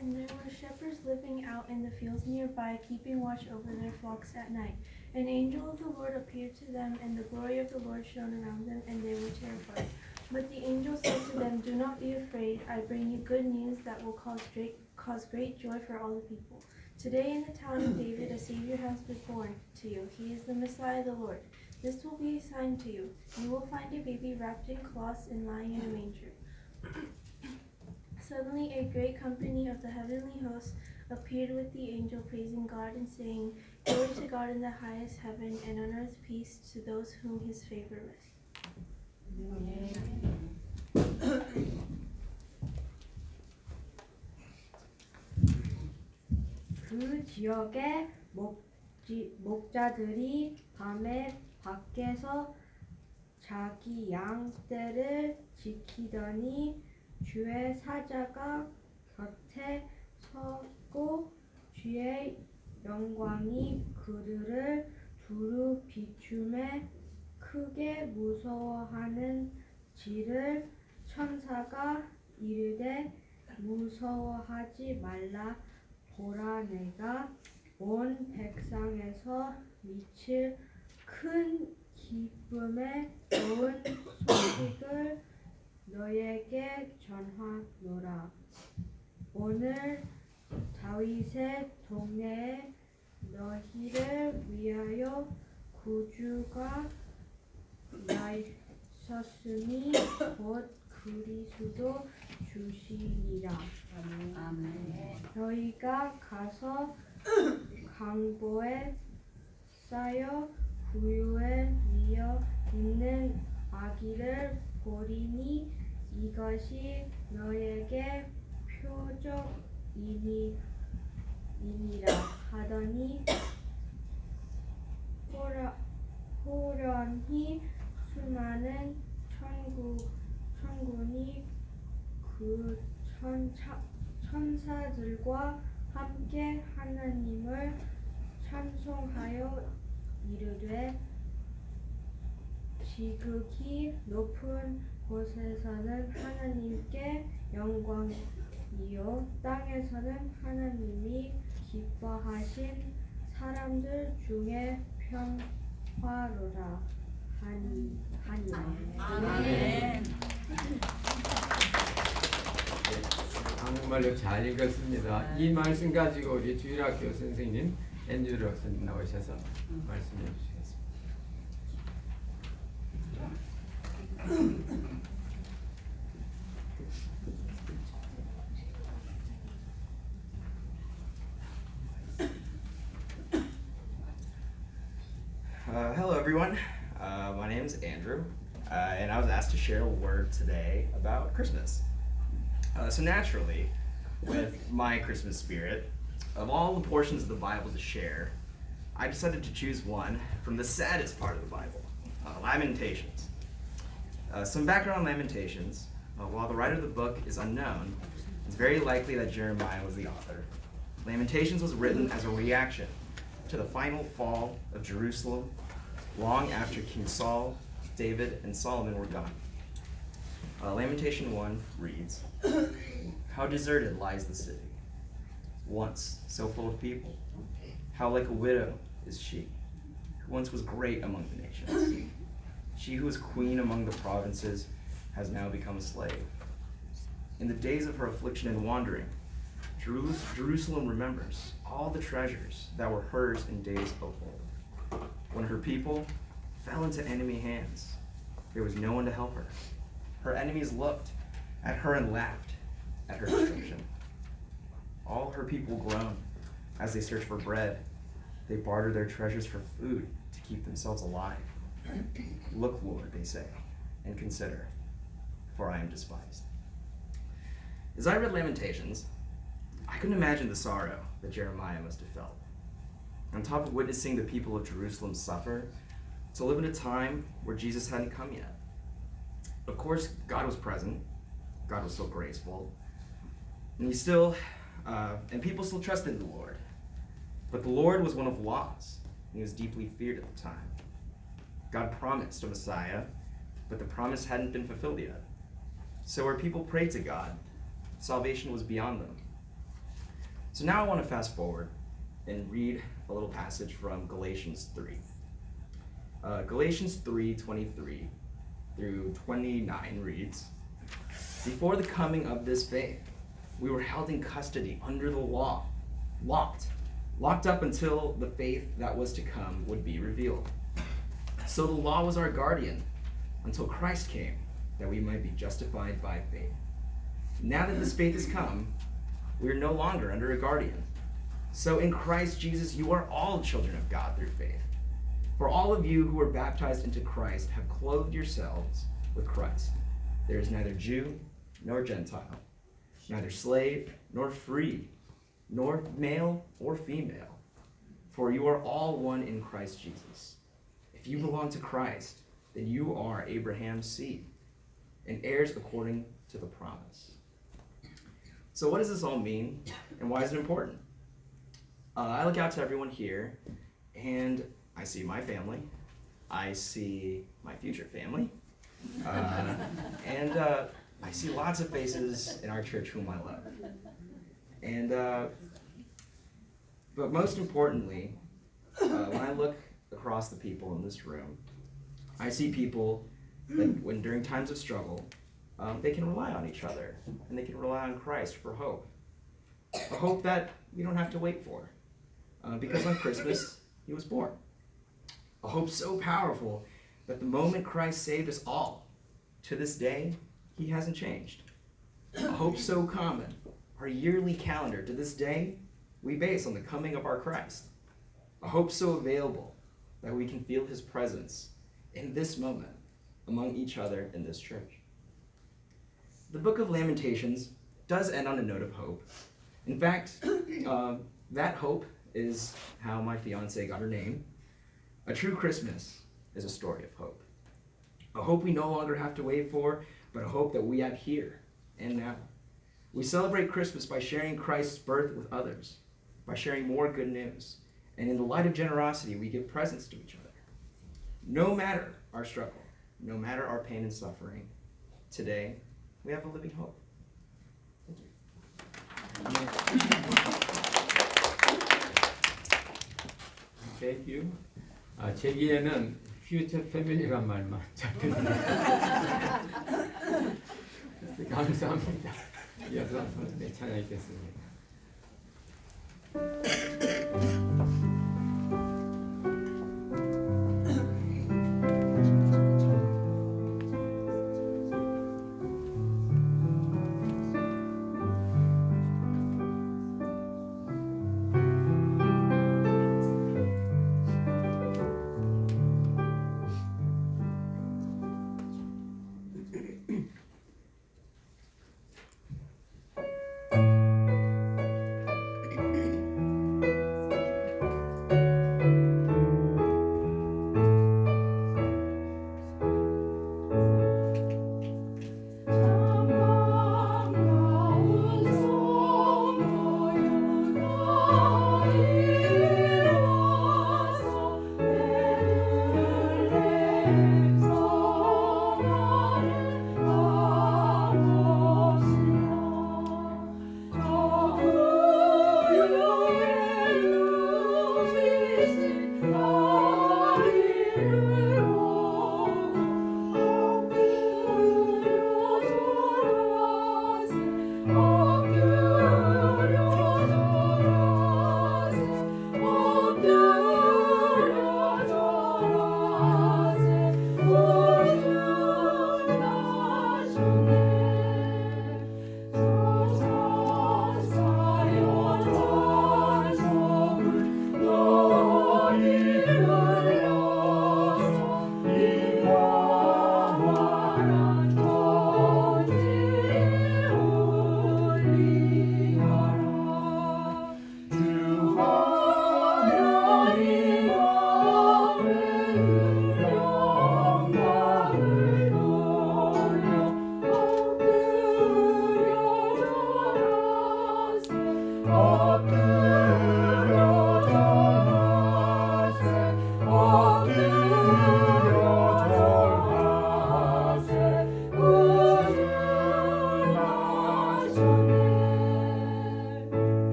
And there were shepherds living out in the fields nearby, keeping watch over their flocks at night. An angel of the Lord appeared to them, and the glory of the Lord shone around them, and they were terrified. But the angel said to them, "Do not be afraid. I bring you good news that will cause great joy for all the people. Today in the town of David a Savior has been born to you. He is the Messiah, the Lord. This will be a sign to you. You will find a baby wrapped in cloths and lying in a manger." Suddenly a great company of the heavenly hosts appeared with the angel, praising God and saying, "Glory to God in the highest heaven, and on earth peace to those whom his favor rests." 그 지역의 목자들이 밤에 밖에서 자기 양떼를 지키더니 주의 사자가 곁에 서고 주의 영광이 그들을 두루 비추매 크게 무서워하는 지를 천사가 이르되 무서워하지 말라. 보라, 내가 온 백성에서 미칠 큰 기쁨에 좋은 소식을 너에게 전하노라. 오늘 다윗의 동네에 너희를 위하여 구주가 나셨으니 곧 그리스도 주시니라. 아멘. 너희가 가서 강보에 쌓여 구유에 위어 있는 아기를 보리니 이것이 너에게 표적이니라 하더니 호련히 수많은 천군이 그 천사들과 함께 하나님을 찬송하여 이르되 지극히 높은 곳에서는 하나님께 영광이요 땅에서는 하나님이 기뻐하신 사람들 중에 평화로라 하니라. 아멘. 한국말로 잘 읽었습니다. 이 말씀 가지고 우리 주일학교 선생님 앤드류 학생 나오셔서 말씀해 주시겠습니다. Hello, everyone. My name is Andrew, and I was asked to share a word today about Christmas. So naturally, with my Christmas spirit, of all the portions of the Bible to share, I decided to choose one from the saddest part of the Bible, Lamentations. Some background on Lamentations. While the writer of the book is unknown, it's very likely that Jeremiah was the author. Lamentations was written as a reaction to the final fall of Jerusalem long after King Saul, David, and Solomon were gone. Lamentation 1 reads, "How deserted lies the city, once so full of people. How like a widow is she, who once was great among the nations. She who was queen among the provinces has now become a slave. In the days of her affliction and wandering, Jerusalem remembers all the treasures that were hers in days of old. When her people fell into enemy hands, there was no one to help her. Her enemies looked at her and laughed at her destruction. All her people groaned as they searched for bread. They bartered their treasures for food to keep themselves alive. Look, Lord, they say, and consider, for I am despised." As I read Lamentations, I couldn't imagine the sorrow that Jeremiah must have felt. On top of witnessing the people of Jerusalem suffer, to live in a time where Jesus hadn't come yet. Of course, God was present. God was so graceful. And people still trusted the Lord. But the Lord was one of loss, and he was deeply feared at the time. God promised a Messiah, but the promise hadn't been fulfilled yet. So where people prayed to God, salvation was beyond them. So now I want to fast forward and read a little passage from Galatians 3. Galatians 3:23 through 29 reads, "Before the coming of this faith, we were held in custody under the law, locked up until the faith that was to come would be revealed. So the law was our guardian until Christ came, that we might be justified by faith. Now that this faith has come, we are no longer under a guardian. So in Christ Jesus, you are all children of God through faith. For all of you who were baptized into Christ have clothed yourselves with Christ. There is neither Jew nor Gentile, neither slave nor free, nor male or female, for you are all one in Christ Jesus. If you belong to Christ, then you are Abraham's seed, and heirs according to the promise." So what does this all mean, and why is it important? I look out to everyone here, and I see my family, I see my future family, and I see lots of faces in our church whom I love. And but most importantly, when I look across the people in this room, I see people that when during times of struggle, they can rely on each other, and they can rely on Christ for hope. A hope that we don't have to wait for, because on Christmas, he was born. A hope so powerful that the moment Christ saved us all, to this day, he hasn't changed. A hope so common, our yearly calendar to this day, we base on the coming of our Christ. A hope so available that we can feel his presence in this moment among each other in this church. The book of Lamentations does end on a note of hope. In fact, that hope is how my fiance got her name. A true Christmas is a story of hope. A hope we no longer have to wait for, but a hope that we have here and now. We celebrate Christmas by sharing Christ's birth with others, by sharing more good news. And in the light of generosity, we give presents to each other. No matter our struggle, no matter our pain and suffering, today we have a living hope. Thank you. 제 귀에는 퓨처 패밀리란 말만 잡힙니다. 감사합니다. 이어서 네, 찬양이 있겠습니다.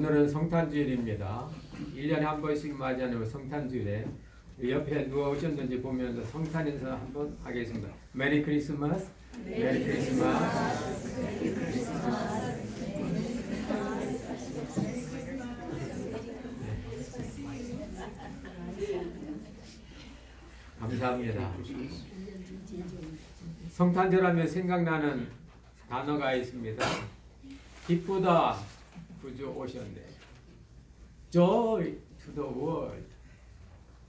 오늘은 성탄주일입니다. 1년에 한 번씩 맞이하는 성탄주일에 옆에 누가 오셨는지 보면서 성탄 인사 한번 하겠습니다. 메리 크리스마스. 메리 크리스마스. 감사합니다. 성탄절하면 생각나는 단어가 있습니다. 기쁘다, 구주 오셨네. Joy to the world,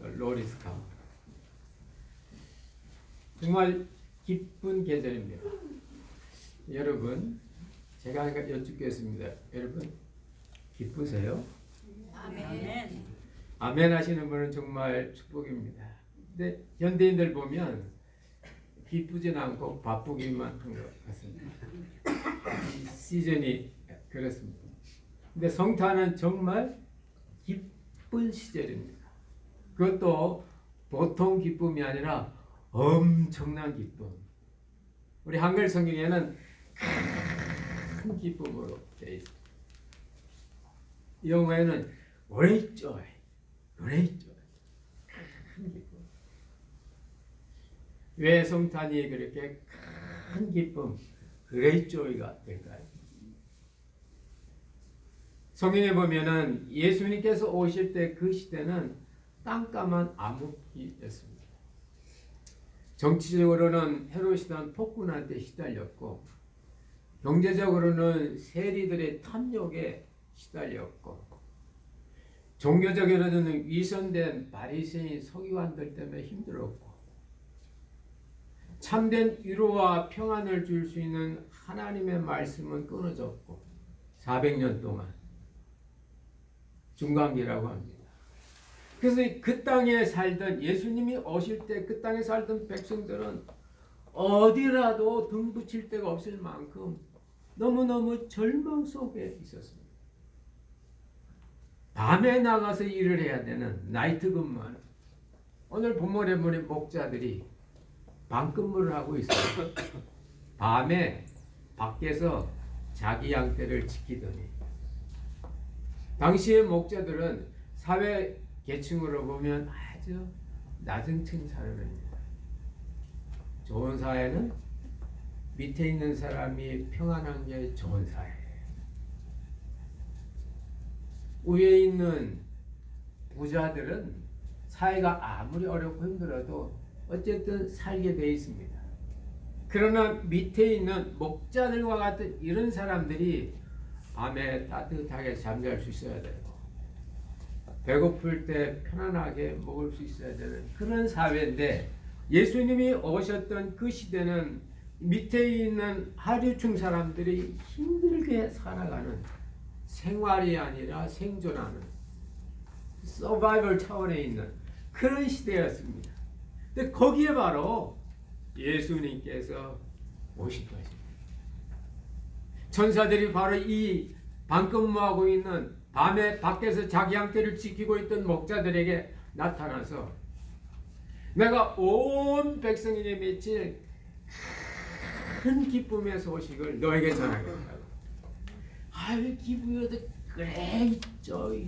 the Lord is come. 정말 기쁜 계절입니다. 여러분, 제가 여쭙겠습니다. 여러분, 기쁘세요? 아멘. 아멘 하시는 분은 정말 축복입니다. 근데 현대인들 보면 기쁘진 않고 바쁘기만 한 것 같습니다. 이 시즌이 그렇습니다. 근데 성탄은 정말 기쁜 시절입니다. 그것도 보통 기쁨이 아니라 엄청난 기쁨. 우리 한글 성경에는 큰 기쁨으로 되어 있습니다. 영어에는 great joy, great joy, 큰 기쁨. 왜 성탄이 그렇게 큰 기쁨, great joy가 될까요? 성경에 보면은 예수님께서 오실 때 그 시대는 깜깜한 암흑기였습니다. 정치적으로는 헤롯이던 폭군한테 시달렸고, 경제적으로는 세리들의 탐욕에 시달렸고, 종교적으로는 위선된 바리새인 서기관들 때문에 힘들었고, 참된 위로와 평안을 줄 수 있는 하나님의 말씀은 끊어졌고 400년 동안 중간기라고 합니다. 그래서 그 땅에 살던 예수님이 오실 때 그 땅에 살던 백성들은 어디라도 등 붙일 데가 없을 만큼 너무너무 절망 속에 있었습니다. 밤에 나가서 일을 해야 되는 나이트 근무하는, 오늘 본문에 보는 목자들이 밤근무를 하고 있어요. 밤에 밖에서 자기 양떼를 지키더니, 당시의 목자들은 사회 계층으로 보면 아주 낮은 층 사람입니다. 좋은 사회는 밑에 있는 사람이 평안한 게 좋은 사회예요. 위에 있는 부자들은 사회가 아무리 어렵고 힘들어도 어쨌든 살게 돼 있습니다. 그러나 밑에 있는 목자들과 같은 이런 사람들이 밤에 따뜻하게 잠잘 수 있어야 되고, 배고플 때 편안하게 먹을 수 있어야 되는 그런 사회인데, 예수님이 오셨던 그 시대는 밑에 있는 하류층 사람들이 힘들게 살아가는, 생활이 아니라 생존하는 서바이벌 차원에 있는 그런 시대였습니다. 근데 거기에 바로 예수님께서 오신 것입니다. 천사들이 바로 이 밤근무하고 있는, 밤에 밖에서 자기 양떼를 지키고 있던 목자들에게 나타나서 내가 온 백성에게 미칠 큰 기쁨의 소식을 너에게 전하겠다고. I'll give you the great joy.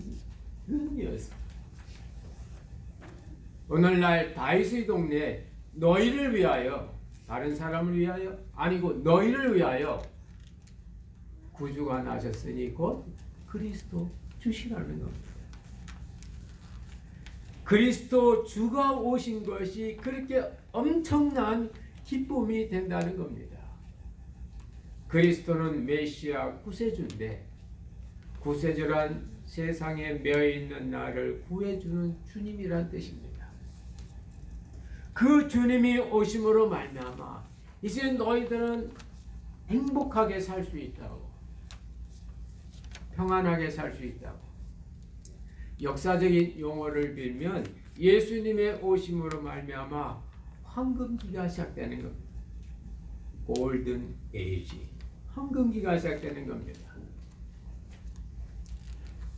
오늘날 다윗의 동네에 너희를 위하여, 다른 사람을 위하여 아니고 너희를 위하여 구주가 나셨으니 곧 그리스도 주시라는 겁니다. 그리스도 주가 오신 것이 그렇게 엄청난 기쁨이 된다는 겁니다. 그리스도는 메시아 구세주인데, 구세주란 세상에 매여있는 나를 구해주는 주님이란 뜻입니다. 그 주님이 오심으로 말미암아 이제 너희들은 행복하게 살 수 있다고, 평안하게 살 수 있다고. 역사적인 용어를 빌면 예수님의 오심으로 말미암아 황금기가 시작되는 겁니다. 골든 에이지, 황금기가 시작되는 겁니다.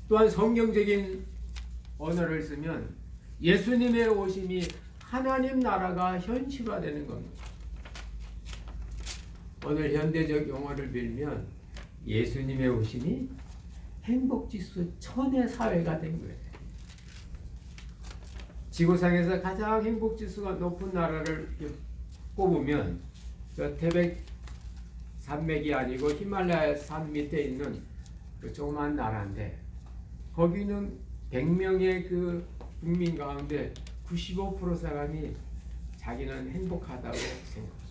또한 성경적인 언어를 쓰면 예수님의 오심이 하나님 나라가 현실화되는 겁니다. 오늘 현대적 용어를 빌면 예수님의 오심이 행복지수 1000의 사회가 된 거예요. 지구상에서 가장 행복지수가 높은 나라를 꼽으면 저 태백 산맥이 아니고 히말라야 산 밑에 있는 그 조그만 나라인데 거기는 100명의 그 국민 가운데 95% 사람이 자기는 행복하다고 생각합니다.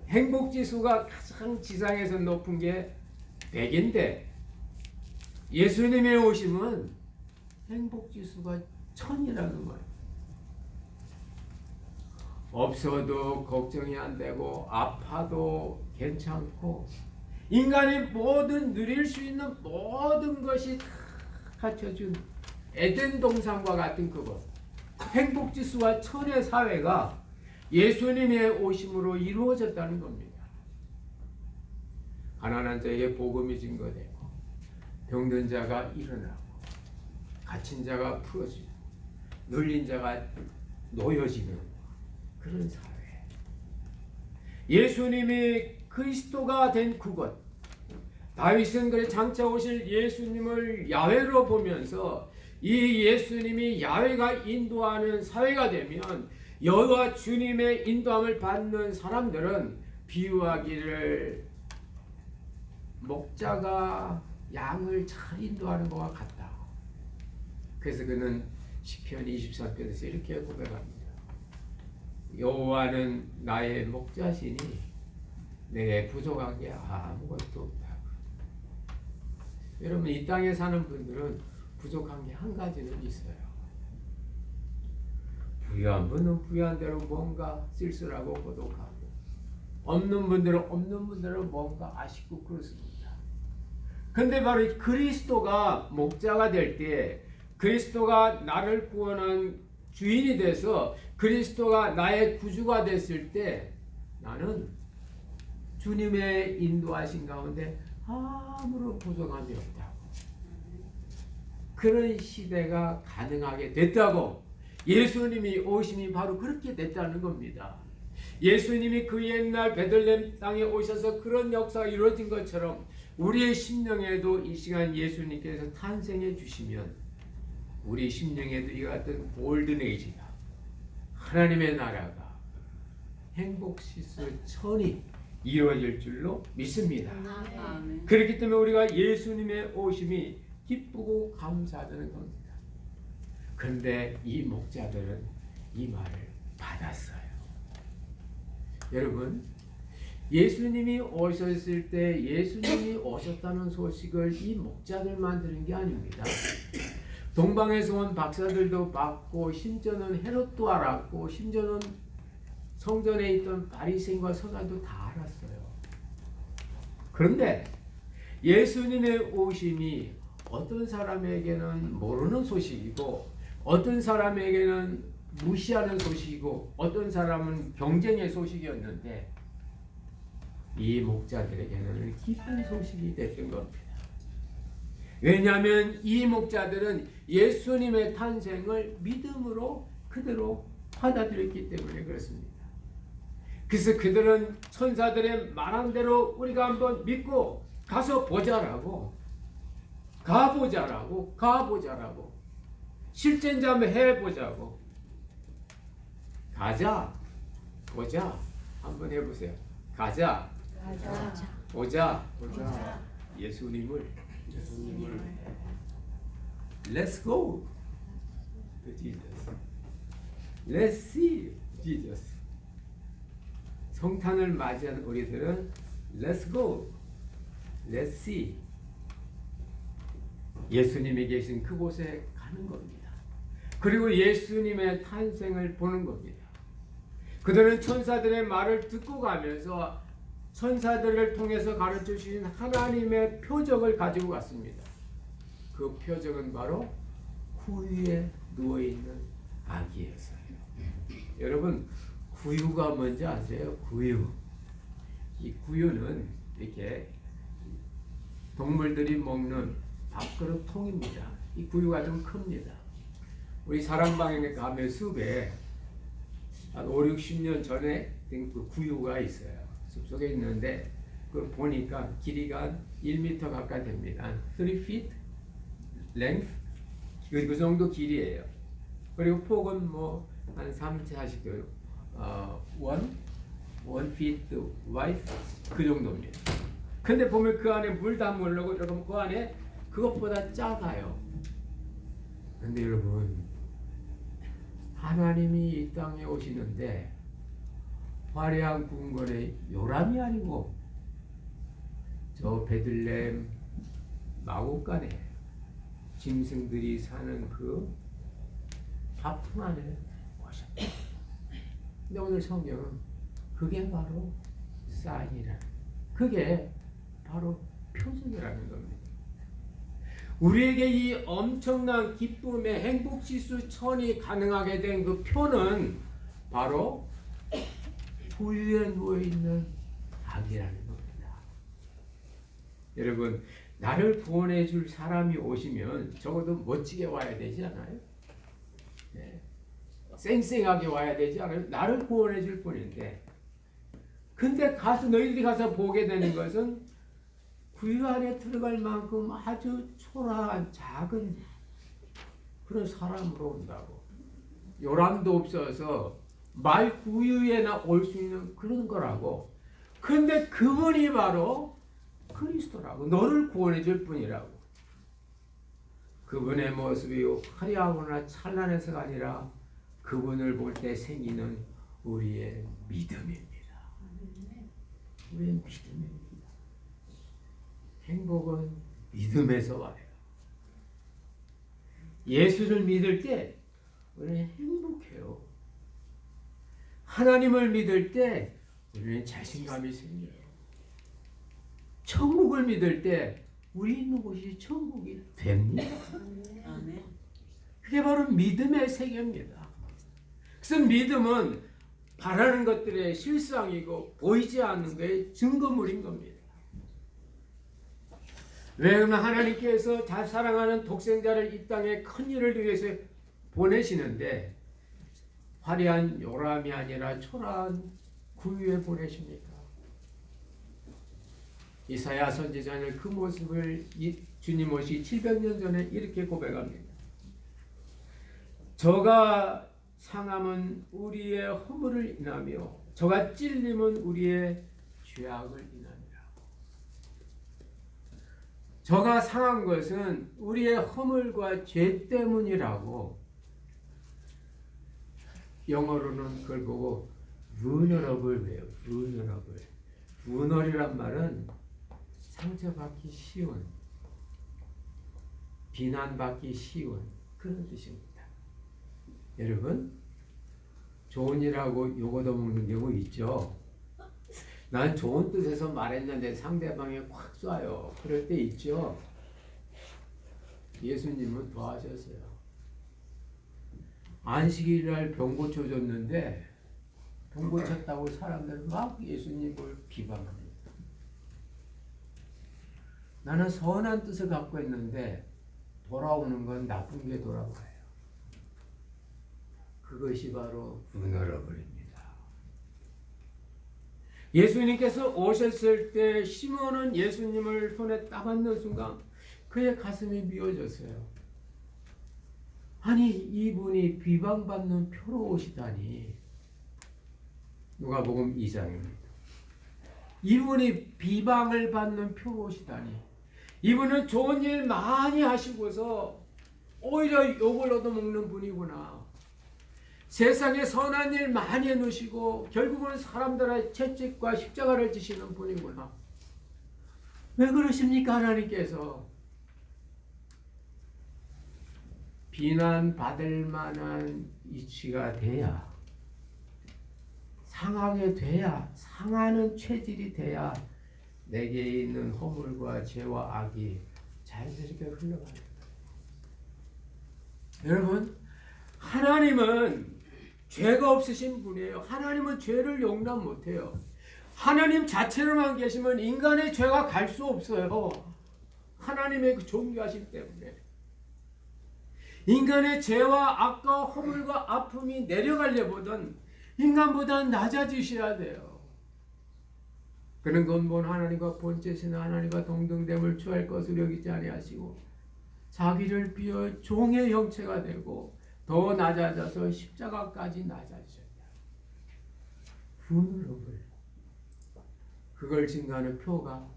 행복지수가 가장 지상에서 높은 게 100인데 예수님의 오심은 행복지수가 1000이라는 거예요. 없어도 걱정이 안 되고 아파도 괜찮고 인간이 모든 누릴 수 있는 모든 것이 다 갖춰준 에덴 동산과 같은 그곳 행복지수와 1000의 사회가 예수님의 오심으로 이루어졌다는 겁니다. 가난한 자에게 복음이 증거되고 병든 자가 일어나고 갇힌 자가 풀어지고 눌린 자가 놓여지는 그런 사회. 예수님이 그리스도가 된 그곳. 다윗은 그래 장차 오실 예수님을 야훼로 보면서 이 예수님이 야훼가 인도하는 사회가 되면 여호와 주님의 인도함을 받는 사람들은 비유하기를 목자가 양을 잘 인도하는 것과 같다. 그래서 그는 시편 23편에서 이렇게 고백합니다. 여호와는 나의 목자시니 내게 부족한 게 아무것도 없다. 여러분 이 땅에 사는 분들은 부족한 게 한 가지는 있어요. 부유한 분은 부유한 대로 뭔가 쓸쓸하고 고독하고 없는 분들은 뭔가 아쉽고 그렇습니다. 근데 바로 그리스도가 목자가 될 때 그리스도가 나를 구원한 주인이 돼서 그리스도가 나의 구주가 됐을 때 나는 주님의 인도하신 가운데 아무런 부족함이 없다고. 그런 시대가 가능하게 됐다고. 예수님이 오심이 바로 그렇게 됐다는 겁니다. 예수님이 그 옛날 베들레헴 땅에 오셔서 그런 역사가 이루어진 것처럼 우리의 심령에도 이 시간 예수님께서 탄생해 주시면 우리 심령에도 이 같은 골든에이지가 하나님의 나라가 행복시수 1000이 이루어질 줄로 믿습니다. 아멘. 그렇기 때문에 우리가 예수님의 오심이 기쁘고 감사하는 겁니다. 그런데 이 목자들은 이 말을 받았어요. 여러분 예수님이 오셨을 때 예수님이 오셨다는 소식을 이 목자들만 들은 게 아닙니다. 동방에서 온 박사들도 받고 심지어는 헤롯도 알았고 심지어는 성전에 있던 바리새인과 서기관도 다 알았어요. 그런데 예수님의 오심이 어떤 사람에게는 모르는 소식이고 어떤 사람에게는 무시하는 소식이고 어떤 사람은 경쟁의 소식이었는데 이 목자들에게는 기쁜 소식이 됐던 겁니다. 왜냐하면 이 목자들은 예수님의 탄생을 믿음으로 그대로 받아들였기 때문에 그렇습니다. 그래서 그들은 천사들의 말한 대로 우리가 한번 믿고 가서 보자라고 가보자라고 실제인지 한번 해보자고 가자 보자 한번 해보세요. 가자 보자 예수님을 Let's go to Jesus. Let's see Jesus. 성탄을 맞이한 우리들은 Let's go, Let's see. 예수님이 계신 그곳에 가는 겁니다. 그리고 예수님의 탄생을 보는 겁니다. 그들은 천사들의 말을 듣고 가면서 천사들을 통해서 가르쳐 주신 하나님의 표적을 가지고 갔습니다. 그 표적은 바로 구유에 누워있는 아기였어요. 여러분 구유가 뭔지 아세요? 구유. 이 구유는 이렇게 동물들이 먹는 밥그릇 통입니다. 이 구유가 좀 큽니다. 우리 사랑방에 가면 숲에 한 5, 60년 전에 된 그 구유가 있어요. 숲속에 있는데 그 보니까 길이가 1m 가까이 됩니다. 3 feet length 그 정도 길이에요. 그리고 폭은 뭐 한 30-40도 1 feet wide 그 정도입니다. 근데 보면 그 안에 물 담으려고 여러분 그 안에 그것보다 작아요. 근데 여러분 하나님이 이 땅에 오시는데 화려한 궁궐의 요람이 아니고 저 베들레헴 마곡간에 짐승들이 사는 그 화품 안에 오셨다. 근데 오늘 성경은 그게 바로 사인이라는, 그게 바로 표적이라는 겁니다. 우리에게 이 엄청난 기쁨의 행복지수 1000이 가능하게 된 그 표는 바로 부유에 누워있는 아기라는 겁니다. 여러분, 나를 구원해 줄 사람이 오시면 적어도 멋지게 와야 되지 않아요? 네. 쌩쌩하게 와야 되지 않아요? 나를 구원해 줄 뿐인데, 근데 너희들이 가서 보게 되는 것은 구유 안에 들어갈 만큼 아주 초라한 작은 그런 사람으로 온다고. 요람도 없어서 말 구유에나 올 수 있는 그런 거라고. 근데 그분이 바로 그리스도라고. 너를 구원해 줄 분이라고. 그분의 모습이 화려하거나 찬란해서가 아니라 그분을 볼 때 생기는 우리의 믿음입니다. 우리의 믿음입니다. 행복은 믿음에서 와요. 예수를 믿을 때 우리는 행복해요. 하나님을 믿을 때 우리는 자신감이 생겨요. 천국을 믿을 때 우리 있는 곳이 천국이 됩니다. 아멘. 그게 바로 믿음의 세계입니다. 그래서 믿음은 바라는 것들의 실상이고 보이지 않는 것의 증거물인 겁니다. 왜냐하면 하나님께서 잘 사랑하는 독생자를 이 땅에 큰 일을 위해서 보내시는데 화려한 요람이 아니라 초라한 구유에 보내십니까? 이사야 선지자는 그 모습을 주님 오시 700년 전에 이렇게 고백합니다. 저가 상함은 우리의 허물을 인하며 저가 찔림은 우리의 죄악을 인하니라. 저가 상한 것은 우리의 허물과 죄 때문이라고. 영어로는 그걸 보고 vulnerable 해요. vulnerable. vulner이란 말은 상처받기 쉬운, 비난받기 쉬운 그런 뜻입니다. 여러분, 좋은 일하고 요거도 먹는 경우 있죠. 난 좋은 뜻에서 말했는데 상대방이 확 쏴요. 그럴 때 있죠. 예수님은 더 하셨어요. 안식일날 병 고쳐줬는데 병 고쳤다고 사람들은 막 예수님을 비방합니다. 나는 선한 뜻을 갖고 있는데 돌아오는 건 나쁜 게 돌아와요. 그것이 바로 vulnerable입니다. 예수님께서 오셨을 때 시몬은 예수님을 손에 따받는 순간 그의 가슴이 미어졌어요. 아니, 이분이 비방받는 표로 오시다니. 누가복음 2장입니다. 이분이 비방을 받는 표로 오시다니. 이분은 좋은 일 많이 하시고서 오히려 욕을 얻어먹는 분이구나. 세상에 선한 일 많이 해놓으시고 결국은 사람들의 채찍과 십자가를 지시는 분이구나. 왜 그러십니까? 하나님께서 비난받을 만한 이치가 돼야, 상하게 돼야, 상하는 체질이 돼야 내게 있는 허물과 죄와 악이 자연스럽게 흘러가는 거예요. 여러분, 하나님은 죄가 없으신 분이에요. 하나님은 죄를 용납 못해요. 하나님 자체로만 계시면 인간의 죄가 갈 수 없어요. 하나님의 그 존귀하심 때문에. 인간의 죄와 악과 허물과 아픔이 내려가려거든 인간보다 낮아지셔야 돼요. 그는 근본 하나님과 본체신 하나님과 동등됨을 취할 것으로 여기지 아니하시고 자기를 비어 종의 형체가 되고 더 낮아져서 십자가까지 낮아지셨다. vulnerable. 그걸 증거하는 표가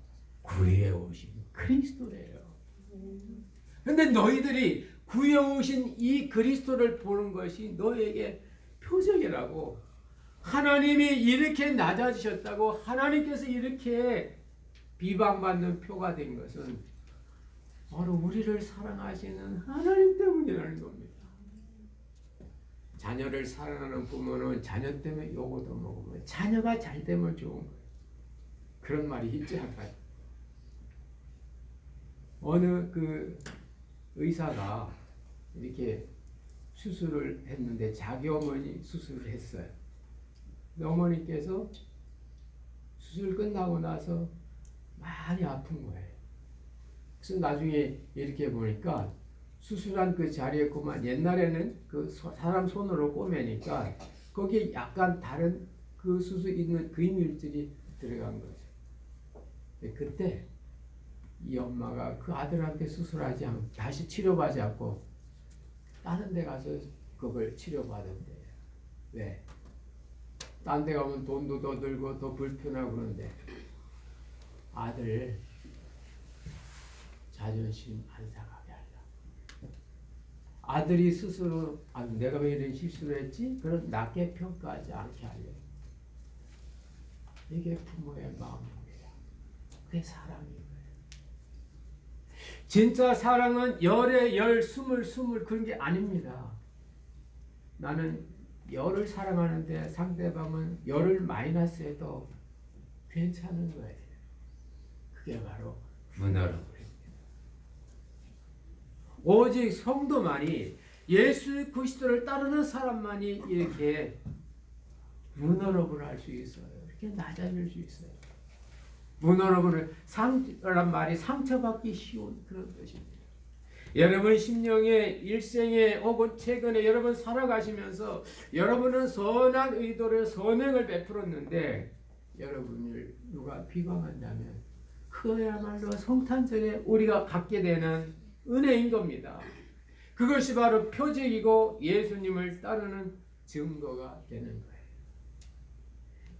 구해 오신 그리스도래요. 근데 너희들이 구해 오신 이 그리스도를 보는 것이 너에게 표적이라고. 하나님이 이렇게 낮아지셨다고, 하나님께서 이렇게 비방받는 표가 된 것은 바로 우리를 사랑하시는 하나님 때문이라는 겁니다. 자녀를 사랑하는 부모는 자녀 때문에 요거도 먹으면 자녀가 잘 되면 좋은 거예요. 그런 말이 있지 않나요? 어느 그 의사가 이렇게 수술을 했는데 자기 어머니 수술을 했어요. 어머니께서 수술 끝나고 나서 많이 아픈 거예요. 그래서 나중에 이렇게 보니까 수술한 그 자리에 그만 옛날에는 그 사람 손으로 꼬매니까 거기에 약간 다른 그 수술 있는 근육질이 들어간 거죠. 그때 이 엄마가 그 아들한테 수술하지 않고 다시 치료받지 않고 다른 데 가서 그걸 치료받은대요. 왜? 딴 데 가면 돈도 더 들고 더 불편하고 그러는데 아들 자존심 안 상하게 하려. 아들이 스스로 내가 왜 이런 실수를 했지? 그런 낮게 평가하지 않게 하려. 이게 부모의 마음입니다. 그게 사랑인 거예요. 진짜 사랑은 열에 열, 스물 그런 게 아닙니다. 나는 열을 사랑하는데 상대방은 열을 마이너스해도 괜찮은 거예요. 그게 바로 vulnerable입니다. 오직 성도만이 예수 그리스도를 따르는 사람만이 이렇게 vulnerable 할 수 있어요. 이렇게 낮아질 수 있어요. vulnerable은 상처란 말이 상처받기 쉬운 그런 뜻입니다. 여러분 심령의 일생에 혹은 최근에 여러분 살아가시면서 여러분은 선한 의도로 선행을 베풀었는데 여러분을 누가 비방한다면 그거야말로 성탄절에 우리가 갖게 되는 은혜인 겁니다. 그것이 바로 표적이고 예수님을 따르는 증거가 되는 거예요.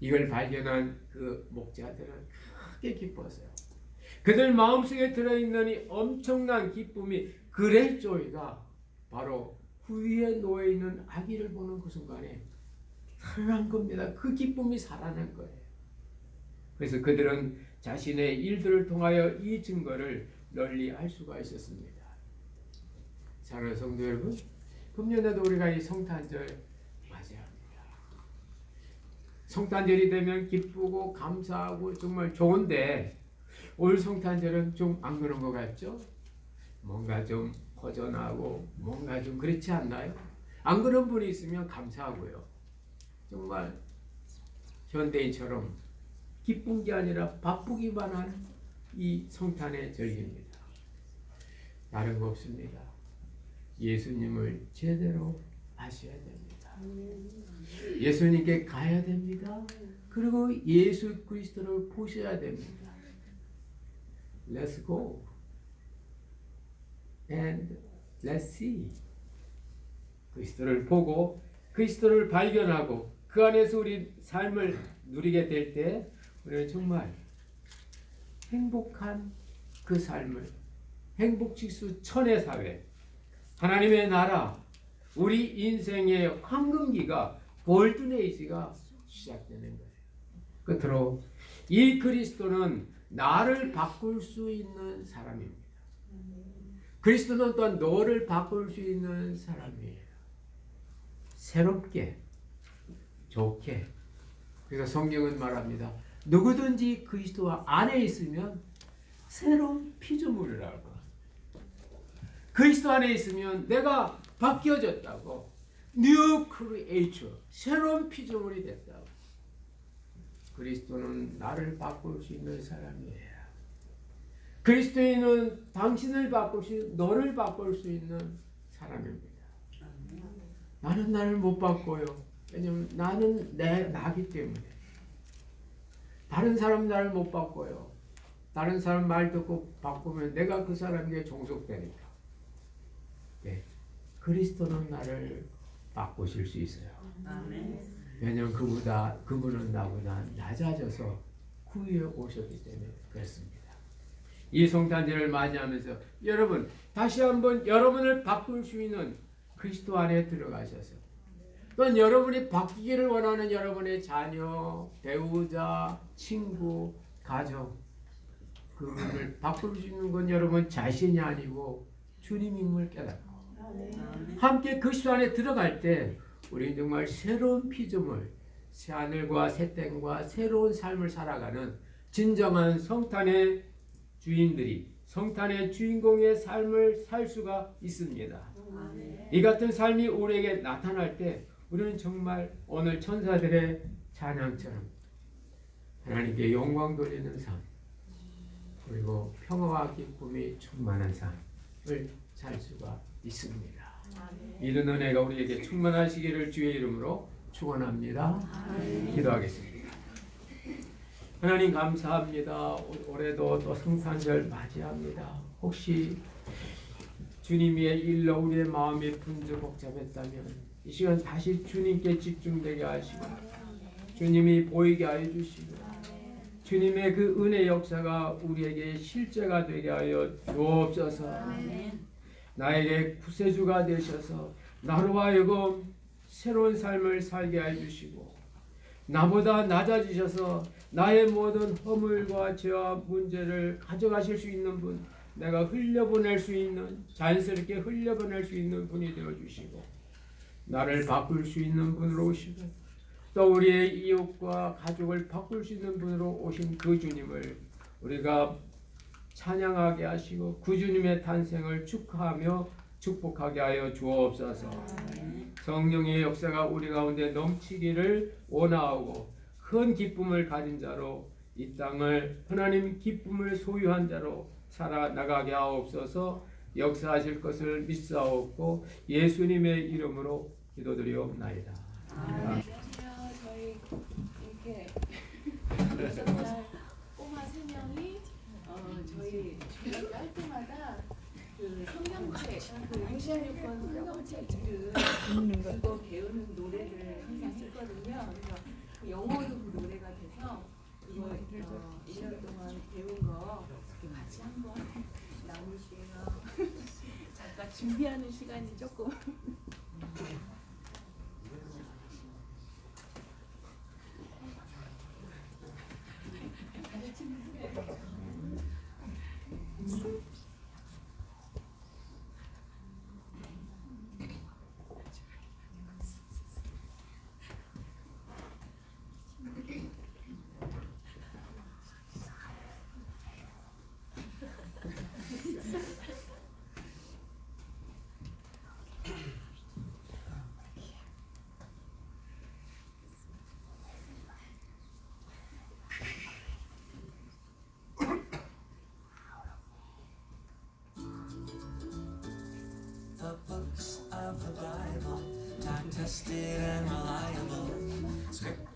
이걸 발견한 그 목자들은 크게 기뻤어요. 그들 마음속에 들어있는 이 엄청난 기쁨이 그레이조이가 바로 후위에 놓여있는 아기를 보는 그 순간에 살아난 겁니다. 그 기쁨이 살아난 거예요. 그래서 그들은 자신의 일들을 통하여 이 증거를 널리 알 수가 있었습니다. 사랑하는 성도 여러분, 금년에도 우리가 이 성탄절 맞이합니다. 성탄절이 되면 기쁘고 감사하고 정말 좋은데 올 성탄절은 좀 안 그런 것 같죠? 뭔가 좀 허전하고 뭔가 좀 그렇지 않나요? 안 그런 분이 있으면 감사하고요. 정말 현대인처럼 기쁜 게 아니라 바쁘기만 한 이 성탄의 절기입니다. 다른 거 없습니다. 예수님을 제대로 아셔야 됩니다. 예수님께 가야 됩니다. 그리고 예수 그리스도를 보셔야 됩니다. Let's go and let's see. 그리스도를 보고 그리스도를 발견하고 그 안에서 우리 삶을 누리게 될 때 우리는 정말 행복한 그 삶을 행복지수 천의 사회 하나님의 나라 우리 인생의 황금기가 골든에이지가 시작되는 거예요. 끝으로 이 그리스도는 나를 바꿀 수 있는 사람입니다. 그리스도는 또한 너를 바꿀 수 있는 사람이에요. 새롭게, 좋게. 그래서 성경은 말합니다. 누구든지 그리스도 안에 있으면 새로운 피조물이라고. 그리스도 안에 있으면 내가 바뀌어졌다고. New creature, 새로운 피조물이 됐다고. 그리스도는 나를 바꿀 수 있는 사람이에요. 그리스도인은 당신을 바꿀 수, 너를 바꿀 수 있는 사람입니다. 나는 나를 못 바꿔요. 왜냐면 나는 나기 때문에. 다른 사람 나를 못 바꿔요. 다른 사람 말 듣고 바꾸면 내가 그 사람에게 종속되니까. 네. 그리스도는 나를 바꾸실 수 있어요. 아멘. 왜냐하면 그분은 나보다 낮아져서 구위에 오셨기 때문에 그렇습니다. 이 성탄절을 맞이하면서 여러분 다시 한번 여러분을 바꿀 수 있는 그리스도 안에 들어가셔서 또한 여러분이 바뀌기를 원하는 여러분의 자녀, 배우자, 친구, 가정 그분을 바꿀 수 있는 건 여러분 자신이 아니고 주님임을 깨닫고 함께 그리스도 안에 들어갈 때 우리는 정말 새로운 피조물, 새 하늘과 새 땅과 새로운 삶을 살아가는 진정한 성탄의 주인들이 성탄의 주인공의 삶을 살 수가 있습니다. 이 같은 삶이 우리에게 나타날 때 우리는 정말 오늘 천사들의 찬양처럼 하나님께 영광 돌리는 삶 그리고 평화와 기쁨이 충만한 삶을 살 수가 있습니다. 이런 은혜가 우리에게 충만하시기를 주의 이름으로 축원합니다. 기도하겠습니다. 하나님 감사합니다. 올해도 또 성탄절 맞이합니다. 혹시 주님의 일로 우리의 마음이 분주 복잡했다면 이 시간 다시 주님께 집중되게 하시고 주님이 보이게 하여 주시고 주님의 그 은혜 역사가 우리에게 실제가 되게 하여 주옵소서. 나에게 구세주가 되셔서 나로 하여금 새로운 삶을 살게 해주시고 나보다 낮아지셔서 나의 모든 허물과 죄와 문제를 가져가실 수 있는 분 내가 흘려보낼 수 있는 자연스럽게 흘려보낼 수 있는 분이 되어주시고 나를 바꿀 수 있는 분으로 오시고 또 우리의 이웃과 가족을 바꿀 수 있는 분으로 오신 그 주님을 우리가 찬양하게 하시고 그 주님의 탄생을 축하하며 축복하게 하여 주옵소서. 성령의 역사가 우리 가운데 넘치기를 원하고 큰 기쁨을 가진 자로 이 땅을 하나님 기쁨을 소유한 자로 살아나가게 하옵소서. 역사하실 것을 믿사옵고 예수님의 이름으로 기도드리옵나이다. 안녕하세요. 저희 이렇게 6살 꼬마 3명이 저희 중학교 할 때마다 그 성경책, 그 요시아 6권 성경책을 이거 배우는 노래를 항상 했거든요. 그래서 그 영어로 그 노래가 돼서 이거 1년 동안 배운 거 같이 한번 나누시게요. 잠깐 준비하는 시간이 조금 The books of the Bible, time tested and reliable. Script.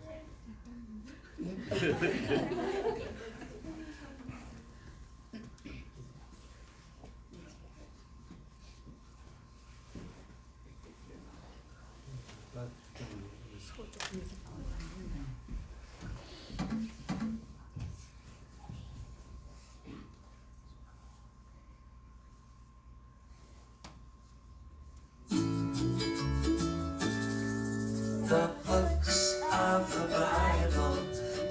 The books of the Bible,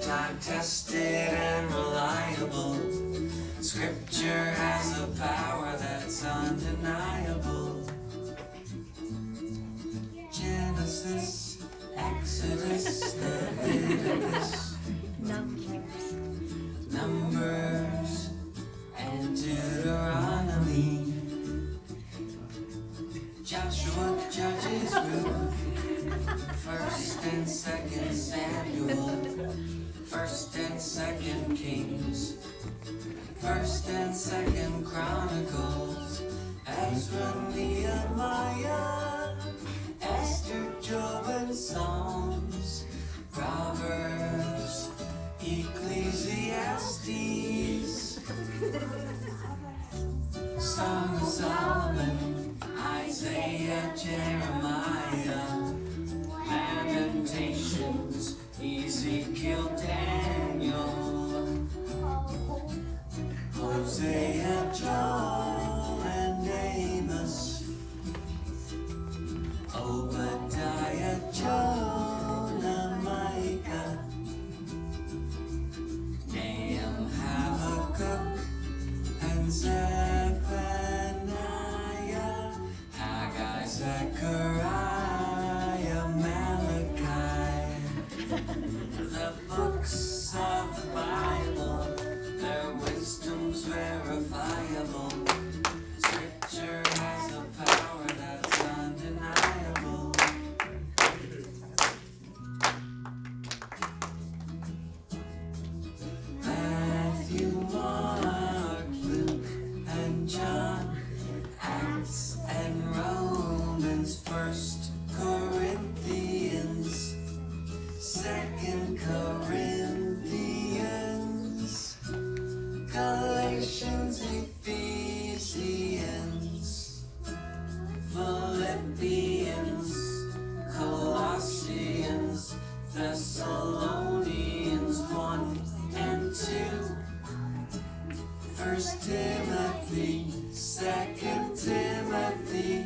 time tested and reliable. Scripture has a power that's undeniable. Genesis, Exodus, Leviticus, Numbers, and Deuteronomy. Joshua, Judges, Ruth. First and Second Samuel, First and Second Kings, First and Second Chronicles, Ezra, Nehemiah, Esther, Job, and Psalms, Proverbs, Ecclesiastes. Galatians, Ephesians, Philippians, Colossians, Thessalonians 1 and 2, 1 Timothy, 2 Timothy,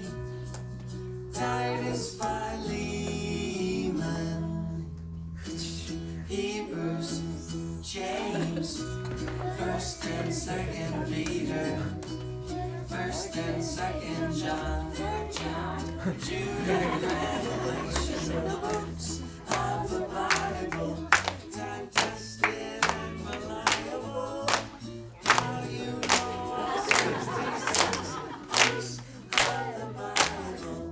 Titus, Philemon, Hebrews, James, 1 and 2 Peter, 1 and 2 John, Jude and Revelation, the books of the Bible, time tested and reliable. Now you know all 66 books of the Bible.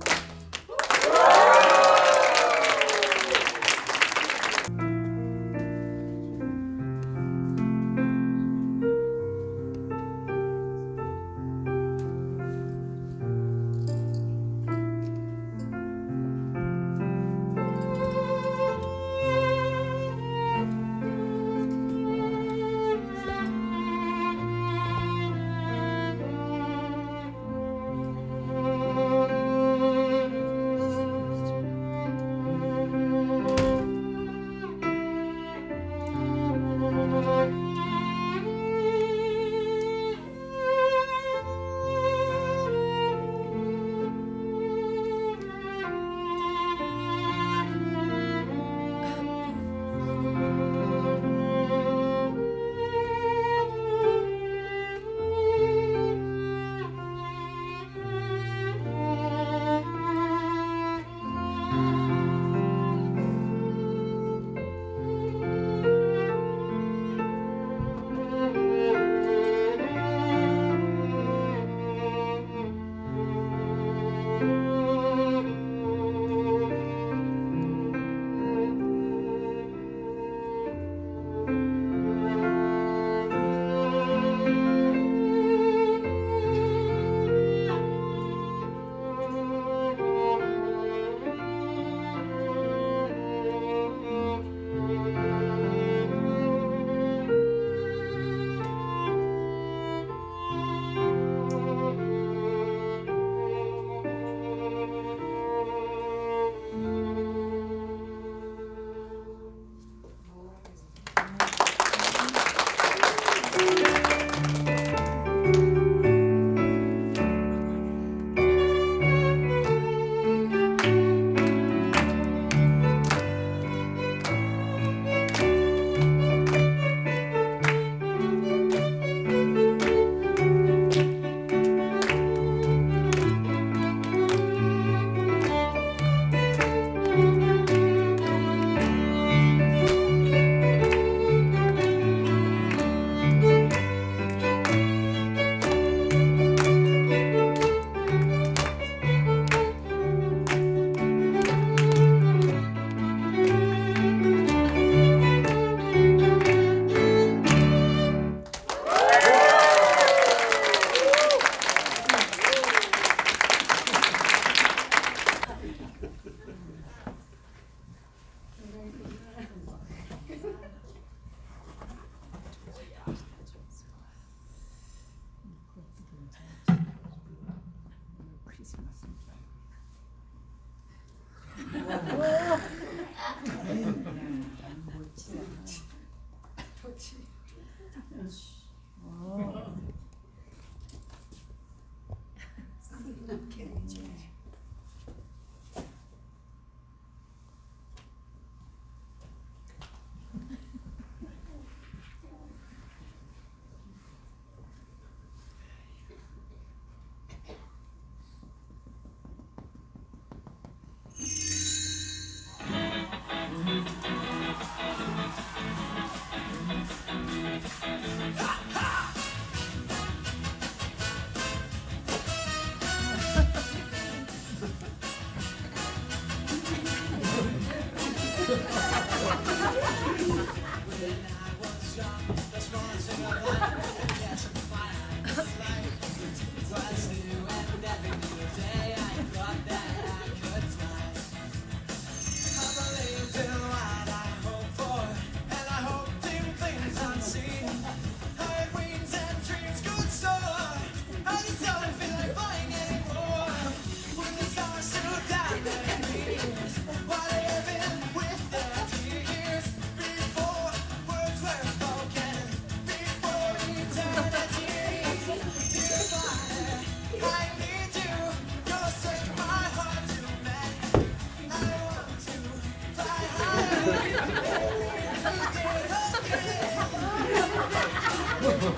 You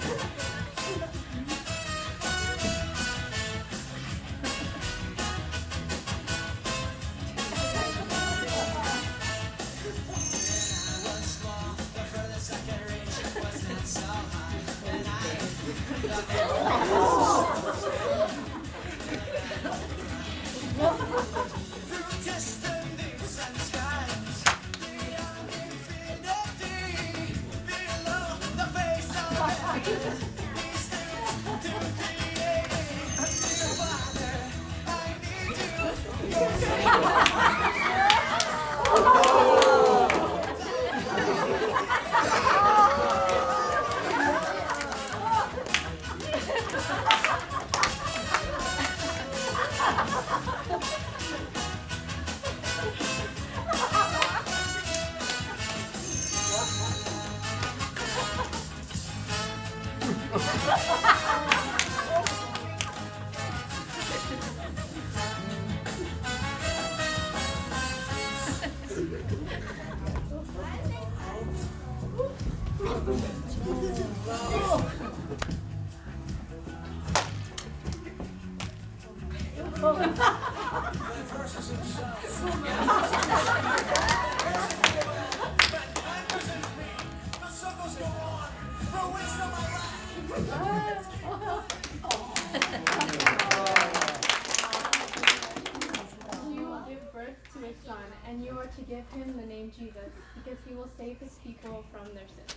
will give birth to a son, and you are to give him the name Jesus, because he will save his people from their sins.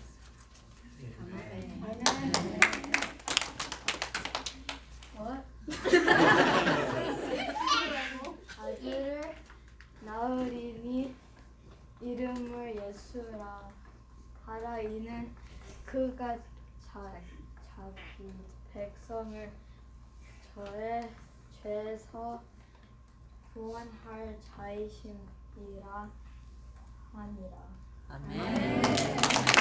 아들을 낳으리니 이름을 예수라 하라. 이는 그가 자기 백성을 저의 죄에서 구원할 자이심이라 하니라. 아멘.